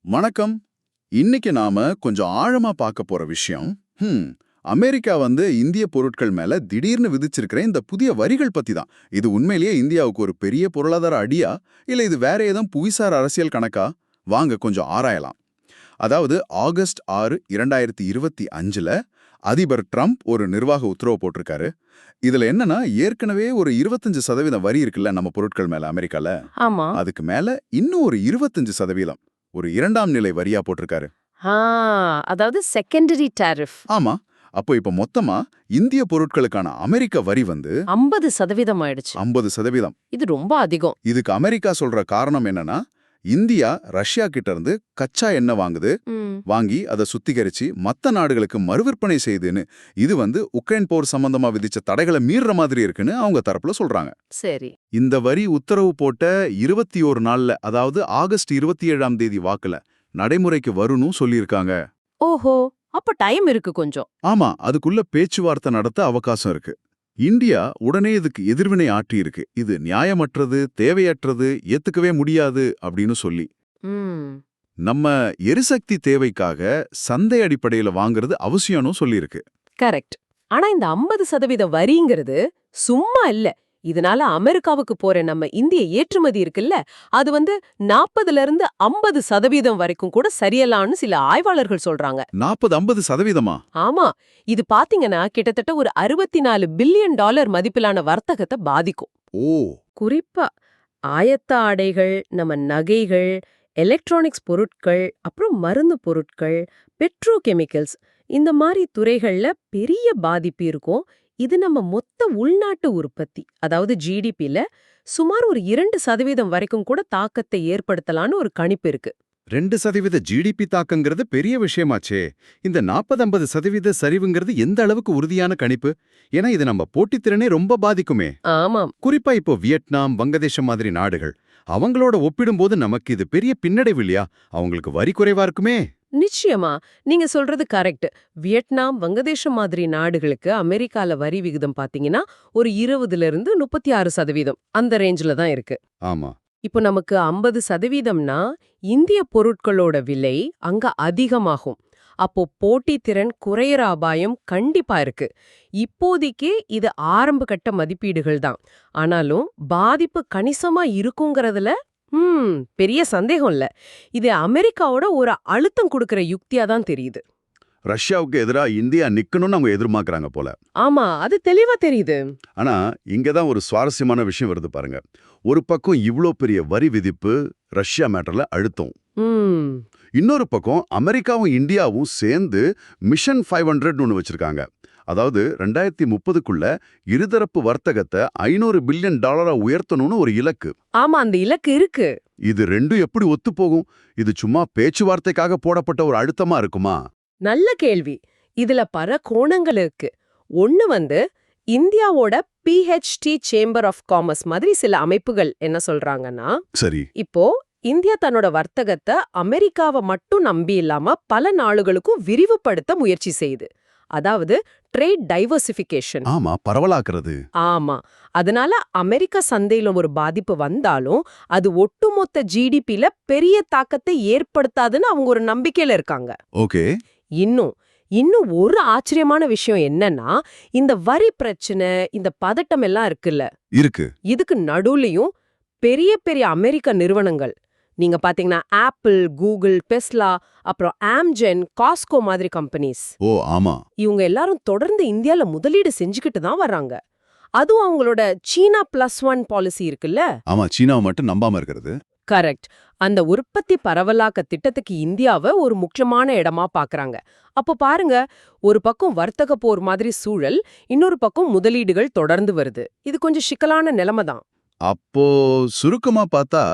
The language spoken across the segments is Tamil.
வணக்கம். இன்னைக்கு நாம கொஞ்சம் ஆழமா பார்க்க போற விஷயம், அமெரிக்கா இந்திய பொருட்கள் மேல திடீர்னு விதிச்சிருக்கிற இந்த புதிய வரிகள் பத்தி தான். இது உண்மையிலேயே இந்தியாவுக்கு ஒரு பெரிய பொருளாதார அடியா, இல்ல இது வேற ஏதும் புவிசார் அரசியல் கணக்கா? வாங்க கொஞ்சம் ஆராயலாம். அதாவது ஆகஸ்ட் 6, 2025ல அதிபர் ட்ரம்ப் ஒரு நிர்வாக உத்தரவு போட்டிருக்காரு. இதுல என்னன்னா, ஏற்கனவே ஒரு 25% வரி இருக்குல்ல நம்ம பொருட்கள் மேல அமெரிக்கால. ஆமா. அதுக்கு மேல இன்னும் ஒரு 25% ஒரு இரண்டாம் நிலை வரியா போட்டிருக்காரு. ஆ, அதாவது செகண்டரி டாரிஃப். ஆமா. அப்போ இப்ப மொத்தமா இந்திய பொருட்களுக்கான அமெரிக்க வரி 50% ஆயிடுச்சு. 50%. இது ரொம்ப அதிகம். இதுக்கு அமெரிக்கா சொல்ற காரணம் என்னன்னா, இந்தியா ரஷ்யா கிட்ட இருந்து கச்சா எண்ணெய் வாங்குது, ம். வாங்கி அதை சுத்திகரிச்சு மத்த நாடுகளுக்கு மறுவிற்பனை செய்யுதுன்னு. இது உக்ரைன் போர் சம்பந்தமா விதிச்ச தடைகளை மீறுற மாதிரி இருக்குன்னு அவங்க தரப்புல சொல்றாங்க. சரி. இந்த வரி உத்தரவு போட்ட 21 நாள்ல, அதாவது ஆகஸ்ட் 27ஆம் தேதி வாக்குல நடைமுறைக்கு வரும்னு சொல்லியிருக்காங்க. ஓஹோ, அப்ப டைம் இருக்கு கொஞ்சம். ஆமா, அதுக்குள்ள பேச்சுவார்த்தை நடத்த அவகாசம் இருக்கு. இந்தியா உடனே இதுக்கு எதிர்வினை ஆற்றியிருக்கு. இது நியாயமற்றது, தேவையற்றது, ஏத்துக்கவே முடியாது அப்படின்னு சொல்லி. ம். நம்ம எரிசக்தி தேவைக்காக சந்தை அடிப்படையில வாங்குறது அவசியம்னு சொல்லியிருக்கு. கரெக்ட். ஆனா இந்த 50% வரிங்கிறது சும்மா இல்ல. இதனால அமெரிக்காவுக்கு போற நம்ம இந்திய ஏற்றுமதி இருக்குல்ல, அது 40ல இருந்து 50% வரைக்கும் கூட சரியலான்னு சில ஆய்வாளர்கள் சொல்றாங்க. 40-50%? ஆமா. இது பாத்தீங்கன்னா கிட்டத்தட்ட ஒரு $64 பில்லியன் மதிப்பிலான வர்த்தகத்தை பாதிக்கும். ஓ. குறிப்பா ஆயத்த ஆடைகள், நம்ம நகைகள், எலக்ட்ரானிக்ஸ் பொருட்கள், அப்புறம் மருந்து பொருட்கள், பெட்ரோகெமிக்கல்ஸ் இந்த மாதிரி துறைகள்ல பெரிய பாதிப்பு இருக்கும். இது நம்ம மொத்த உள்நாட்டு உற்பத்தி, அதாவது ஜிடிபில சுமார் ஒரு 2% வரைக்கும் கூட தாக்கத்தை ஏற்படுத்தலான்னு ஒரு கணிப்பு இருக்கு. 2% ஜிடிபி தாக்கங்கிறது பெரிய விஷயமாச்சே. இந்த 40-50% சரிவுங்கிறது எந்த அளவுக்கு உறுதியான கணிப்பு? ஏன்னா இது நம்ம போட்டித்திறனே ரொம்ப பாதிக்குமே. ஆமாம். குறிப்பா இப்போ வியட்நாம், வங்கதேசம் மாதிரி நாடுகள், அவங்களோட ஒப்பிடும்போது நமக்கு இது பெரிய பின்னடைவு இல்லையா? அவங்களுக்கு வரி குறைவா இருக்குமே. நிச்சயமா. நீங்க சொல்றது கரெக்ட். வியட்நாம், வங்கதேசம் மாதிரி நாடுகளுக்கு அமெரிக்கால வரி விகிதம் பாத்தீங்கன்னா ஒரு 20ல இருந்து 36% அந்த ரேஞ்சில தான் இருக்கு. ஆமா. இப்போ நமக்கு 50%னா இந்திய பொருட்களோட விலை அங்க அதிகமாகும். அப்போ போட்டித்திறன் குறையற அபாயம் கண்டிப்பா இருக்கு. இப்போதைக்கு இது ஆரம்ப கட்ட மதிப்பீடுகள் தான். ஆனாலும் பாதிப்பு கணிசமா இருக்குங்கிறதுல பெரிய சந்தேகம் இல்ல. இது அமெரிக்காவோட ஒரு அழுத்தம் கொடுக்கிற யுக்தியா தான் தெரியுது. ரஷ்யாவுக்கு எதிரா இந்தியா நிக்கணும்னு அவங்க எதிர்பார்க்கறாங்க போல. ஆமா, அது தெளிவா தெரியுது. ஆனா இங்க தான் ஒரு சுவாரஸ்யமான விஷயம் வருது பாருங்க. ஒரு பக்கம் இவ்ளோ பெரிய வரி விதிப்பு, ரஷ்யா மேட்டர்ல அழுத்தம். ம். இன்னொரு பக்கம் அமெரிக்காவும் இந்தியாவும் சேர்ந்து மிஷன் 500 ஒன்னு வச்சிருக்காங்க. அதாவது 2030க்குள்ள இருதரப்பு வர்த்தகத்தை $500 பில்லியன் உயர்த்தணும்னு ஒரு இலக்கு. ஆமா, அந்த இலக்கு இருக்கு. இது ரெண்டும் எப்படி ஒத்துப்போகும்? இது சும்மா பேச்சுவார்த்தைக்காக போடப்பட்ட ஒரு அழுத்தமா இருக்குமா? நல்ல கேள்வி. இதுல பல கோணங்கள் இருக்கு. ஒண்ணு இந்தியாவோட PHT சேம்பர் ஆஃப் காமர்ஸ் மாதிரி சில அமைப்புகள் என்ன சொல்றாங்கன்னா, சரி. இப்போ இந்தியா தன்னோட வர்த்தகத்தை அமெரிக்காவை மட்டும் நம்பி இல்லாம பல நாடுகளுக்கும் விரிவுபடுத்த முயற்சி செய்யுது. அதாவது ட்ரேட் டைவர்சிஃபிகேஷன். ஆமா, பரவலாக்குறது. ஆமா. அதனால அமெரிக்க சந்தையில ஒரு பாதிப்பு வந்தாலும் அது ஒட்டுமொத்த ஜிடிபில பெரிய தாக்கத்தை ஏற்படுத்தாதுன்னு அவங்க ஒரு நம்பிக்கையில இருக்காங்க. ஓகே. இன்னும் ஒரு ஆச்சரியமான விஷயம் என்னன்னா, இந்த வரி பிரச்சனை, இந்த பதட்டம் எல்லாம் இருக்குல்ல, இருக்கு. இதுக்கு நடுவுலயும் பெரிய பெரிய அமெரிக்க நிறுவனங்கள், நீங்க பாத்தீங்கன்னா ஆப்பிள், கூகுள், டெஸ்லா, அப்புறம் ஆம்ஜென், காஸ்கோ மாதிரி கம்பெனிஸ், ஓ ஆமா, இவங்க எல்லாரும் தொடர்ந்து இந்தியால முதலீடு செஞ்சுக்கிட்டு தான் வர்றாங்க. அதுவும் அவங்களோட சீனா +1 பாலிசி இருக்குல்ல. ஆமா, சீனாவை மட்டும் நம்பாம இருக்கிறது. கரெக்ட். அந்த உற்பத்தி பரவலாக்க திட்டத்துக்கு இந்தியாவை ஒரு முக்கியமான இடமா பாக்குறாங்க. அப்போ பாருங்க, ஒரு பக்கம் வர்த்தக போர் மாதிரி சூழல், இன்னொரு பக்கம் முதலீடுகள் தொடர்ந்து வருது. இது கொஞ்சம் சிக்கலான நிலைமை தான். அப்போ சுருக்கமா பார்த்தா,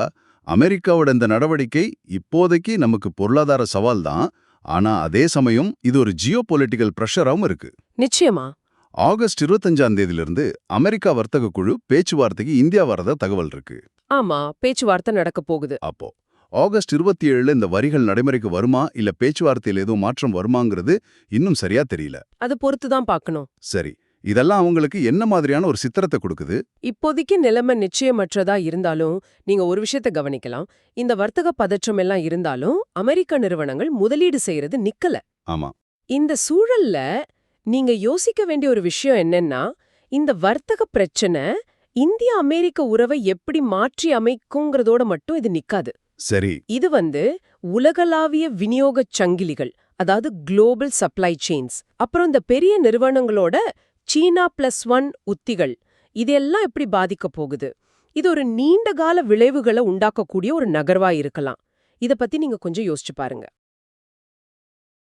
அமெரிக்காவோட இந்த நடவடிக்கை இப்போதைக்கு நமக்கு பொருளாதார சவால் தான். ஆனா அதே சமயம் இது ஒரு ஜியோ பொலிட்டிக்கல் பிரஷராவும் இருக்கு. நிச்சயமா. ஆகஸ்ட் 25ஆம் தேதியிலிருந்து அமெரிக்கா வர்த்தக குழு பேச்சுவார்த்தைக்கு இந்தியா வரதா தகவல் இருக்கு. ஆமா, பேச்சுவார்த்தை நடக்க போகுது. அப்போ ஆகஸ்ட் 27ல இந்த வரிகள் நடைமுறைக்கு வருமா, இல்ல பேச்சுவார்த்தையில் எதுவும் மாற்றம் வருமாங்கிறது இன்னும் சரியா தெரியல. அது பொறுத்து தான் பார்க்கணும். சரி, இதெல்லாம் அவங்களுக்கு என்ன மாதிரியான ஒரு சித்திரத்தை கொடுக்குது? இப்போதைக்கு நிலைமை நிச்சயமற்றதா இருந்தாலும் நீங்க ஒரு விஷயத்த கவனிக்கலாம். இந்த வர்த்தக பதற்றம் எல்லாம் இருந்தாலும் அமெரிக்க நிறுவனங்கள் முதலீடு செய்யறது நிக்கல. ஆமா. இந்த சூழல்ல நீங்க யோசிக்க வேண்டிய ஒரு விஷயம் என்னன்னா, இந்த வர்த்தக பிரச்சனை இந்திய அமெரிக்க உறவை எப்படி மாற்றி அமைக்குங்கிறதோட மட்டும் இது நிக்காது. சரி. இது உலகளாவிய விநியோகச் சங்கிலிகள், அதாவது குளோபல் சப்ளை செயின்ஸ், அப்புறம் இந்த பெரிய நிறுவனங்களோட சீனா +1 உத்திகள், இதெல்லாம் எப்படி பாதிக்க போகுது? இது ஒரு நீண்ட கால விளைவுகளை உண்டாக்கக்கூடிய ஒரு நகர்வா இருக்கலாம். இத பத்தி நீங்க கொஞ்சம் யோசிச்சு பாருங்க.